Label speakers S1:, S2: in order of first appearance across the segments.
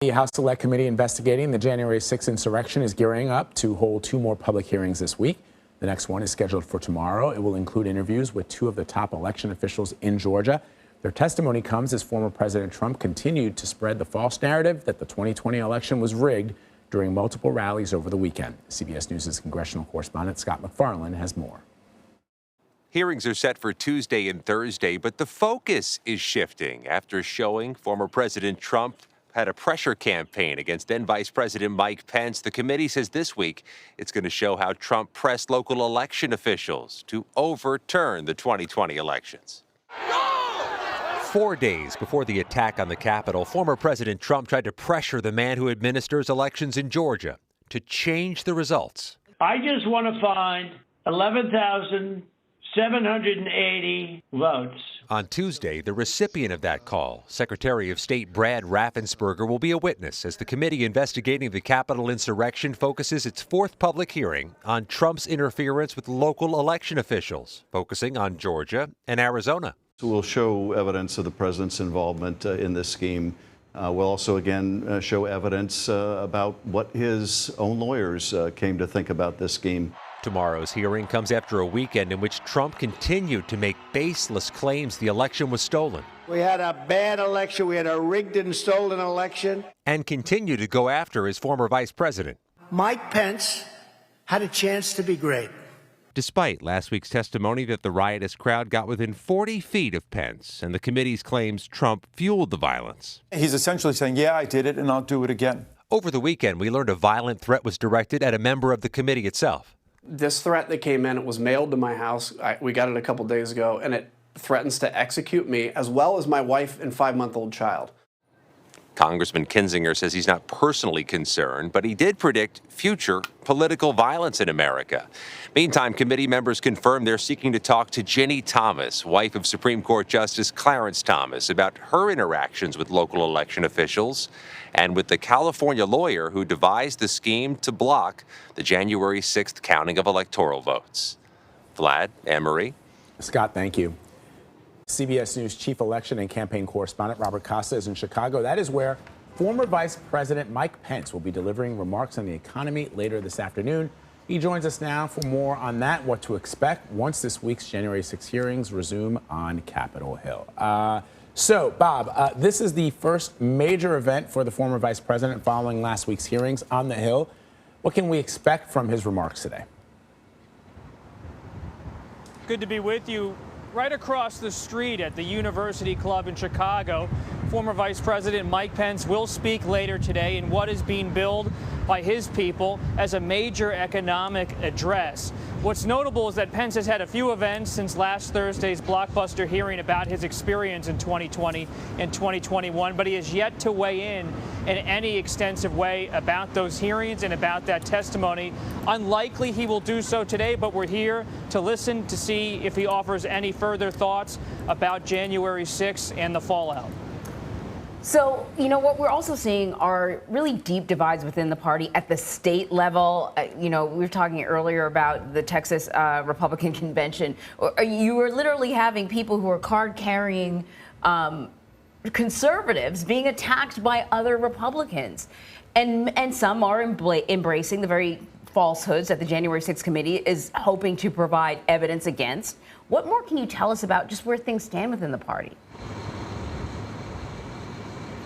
S1: The House Select Committee investigating the January 6th insurrection is gearing up to hold 2 more public hearings this week. The next one is scheduled for tomorrow. It will include interviews with 2 of the top election officials in Georgia. Their testimony comes as former President Trump continued to spread the false narrative that the 2020 election was rigged during multiple rallies over the weekend. CBS News' congressional correspondent Scott MacFarlane has more.
S2: Hearings are set for Tuesday and Thursday, but the focus is shifting after showing former President Trump had a pressure campaign against then Vice President Mike Pence. The committee says this week it's going to show how Trump pressed local election officials to overturn the 2020 elections. 4 days before the attack on the Capitol, former President Trump tried to pressure the man who administers elections in Georgia to change the results.
S3: I just want to find 11,780 votes.
S2: On Tuesday, the recipient of that call, Secretary of State Brad Raffensperger, will be a witness as the committee investigating the Capitol insurrection focuses its 4th public hearing on Trump's interference with local election officials, focusing on Georgia and Arizona.
S4: We'll show evidence of the president's involvement in this scheme. We'll also, again, show evidence about what his own lawyers came to think about this scheme.
S2: Tomorrow's hearing comes after a weekend in which Trump continued to make baseless claims the election was stolen.
S5: We had a bad election. We had a rigged and stolen election.
S2: And continued to go after his former vice president.
S5: Mike Pence had a chance to be great.
S2: Despite last week's testimony that the riotous crowd got within 40 feet of Pence and the committee's claims Trump fueled the violence.
S6: He's essentially saying, yeah, I did it and I'll do it again.
S2: Over the weekend, we learned a violent threat was directed at a member of the committee itself.
S7: This threat that came in, it was mailed to my house. We got it a couple days ago, and it threatens to execute me as well as my wife and 5-month-old child.
S2: Congressman Kinzinger says he's not personally concerned, but he did predict future political violence in America. Meantime, committee members confirmed they're seeking to talk to Ginny Thomas, wife of Supreme Court Justice Clarence Thomas, about her interactions with local election officials and with the California lawyer who devised the scheme to block the January 6th counting of electoral votes. Vlad, Anne-Marie.
S1: Scott, thank you. CBS News chief election and campaign correspondent Robert Costa is in Chicago. That is where former Vice President Mike Pence will be delivering remarks on the economy later this afternoon. He joins us now for more on that, what to expect once this week's January 6 hearings resume on Capitol Hill. So, Bob, this is the first major event for the former vice president following last week's hearings on the Hill. What can we expect from his remarks today?
S8: Good to be with you. Right across the street at the University Club in Chicago, former Vice President Mike Pence will speak later today in what is being billed by his people as a major economic address. What's notable is that Pence has had a few events since last Thursday's blockbuster hearing about his experience in 2020 and 2021, but he has yet to weigh in any extensive way about those hearings and about that testimony. Unlikely he will do so today, but we're here to listen to see if he offers any further thoughts about January 6th and the fallout.
S9: So, you know, what we're also seeing are really deep divides within the party at the state level. We were talking earlier about the Texas Republican convention. You were literally having people who are card-carrying conservatives being attacked by other Republicans. And some are embracing the very falsehoods that the January 6th committee is hoping to provide evidence against. What more can you tell us about just where things stand within the party?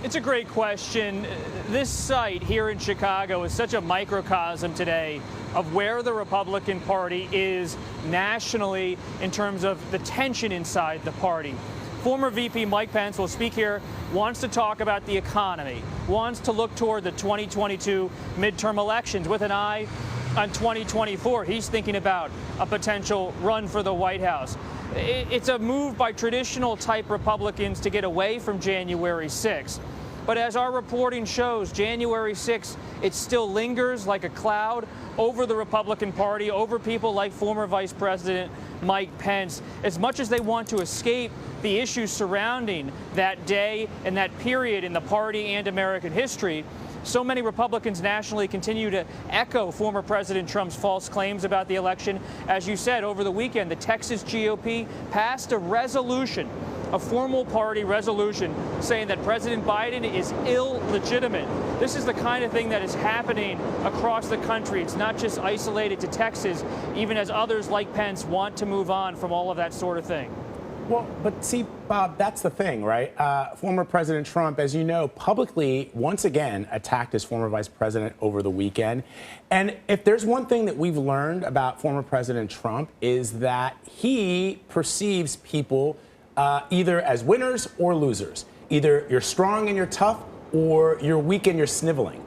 S8: It's a great question. This site here in Chicago is such a microcosm today of where the Republican Party is nationally in terms of the tension inside the party. Former VP Mike Pence will speak here, wants to talk about the economy, wants to look toward the 2022 midterm elections with an eye on 2024. He's thinking about a potential run for the White House. It's a move by traditional type Republicans to get away from January 6th. But as our reporting shows, January 6th, it still lingers like a cloud over the Republican Party, over people like former Vice President Mike Pence. As much as they want to escape the issues surrounding that day and that period in the party and American history, so many Republicans nationally continue to echo former President Trump's false claims about the election. As you said, over the weekend, the Texas GOP passed a resolution a formal party resolution saying that President Biden is illegitimate. This is the kind of thing that is happening across the country. It's not just isolated to Texas, even as others like Pence want to move on from all of that sort of thing.
S1: Well, but see, Bob, that's the thing, right? Former President Trump, as you know, publicly once again attacked his former vice president over the weekend. And if there's one thing that we've learned about former President Trump is that he perceives people either as winners or losers. Either you're strong and you're tough, or you're weak and you're sniveling.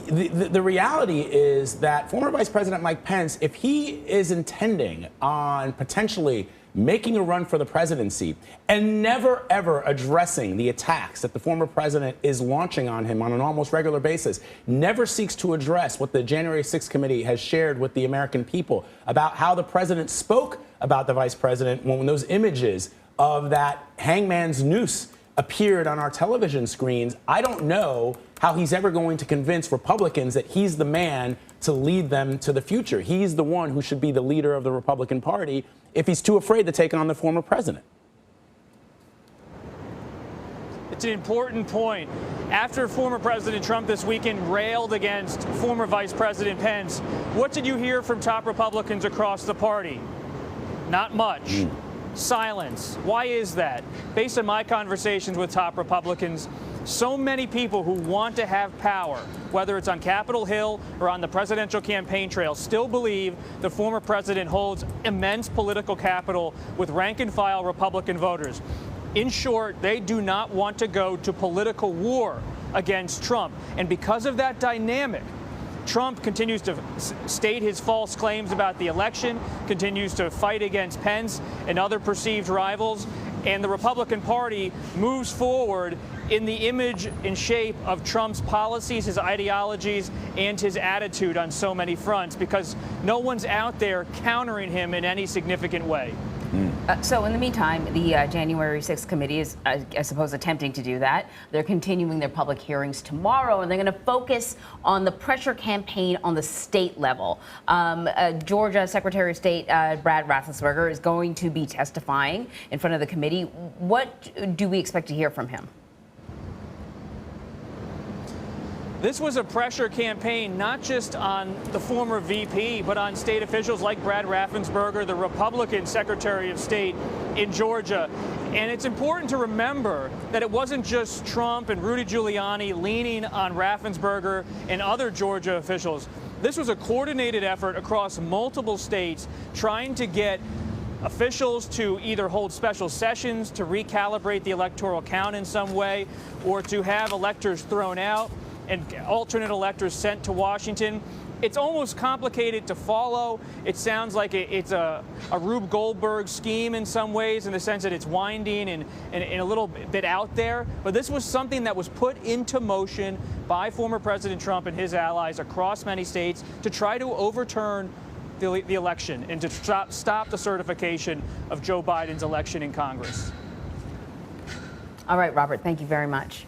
S1: The reality is that former Vice President Mike Pence, if he is intending on potentially making a run for the presidency and never, ever addressing the attacks that the former president is launching on him on an almost regular basis, never seeks to address what the January 6th committee has shared with the American people about how the president spoke about the vice president when those images of that hangman's noose appeared on our television screens, I don't know how he's ever going to convince Republicans that he's the man to lead them to the future. He's the one who should be the leader of the Republican Party if he's too afraid to take on the former president.
S8: It's an important point. After former President Trump this weekend railed against former Vice President Pence, what did you hear from top Republicans across the party? Not much. Silence. Why is that? Based on my conversations with top Republicans, so many people who want to have power, whether it's on Capitol Hill or on the presidential campaign trail, still believe the former president holds immense political capital with rank-and-file Republican voters. In short, they do not want to go to political war against Trump. And because of that dynamic, Trump continues to state his false claims about the election, continues to fight against Pence and other perceived rivals, and the Republican Party moves forward in the image and shape of Trump's policies, his ideologies, and his attitude on so many fronts, because no one's out there countering him in any significant way.
S9: So in the meantime, the January 6th committee is, I suppose, attempting to do that. They're continuing their public hearings tomorrow, and they're going to focus on the pressure campaign on the state level. Georgia Secretary of State Brad Raffensperger is going to be testifying in front of the committee. What do we expect to hear from him?
S8: This was a pressure campaign not just on the former VP, but on state officials like Brad Raffensperger, the Republican Secretary of State in Georgia. And it's important to remember that it wasn't just Trump and Rudy Giuliani leaning on Raffensperger and other Georgia officials. This was a coordinated effort across multiple states trying to get officials to either hold special sessions to recalibrate the electoral count in some way, or to have electors thrown out and alternate electors sent to Washington. It's almost complicated to follow. It sounds like it's a Rube Goldberg scheme in some ways, in the sense that it's winding and a little bit out there. But this was something that was put into motion by former President Trump and his allies across many states to try to overturn the election and to stop the certification of Joe Biden's election in Congress.
S9: All right, Robert, thank you very much.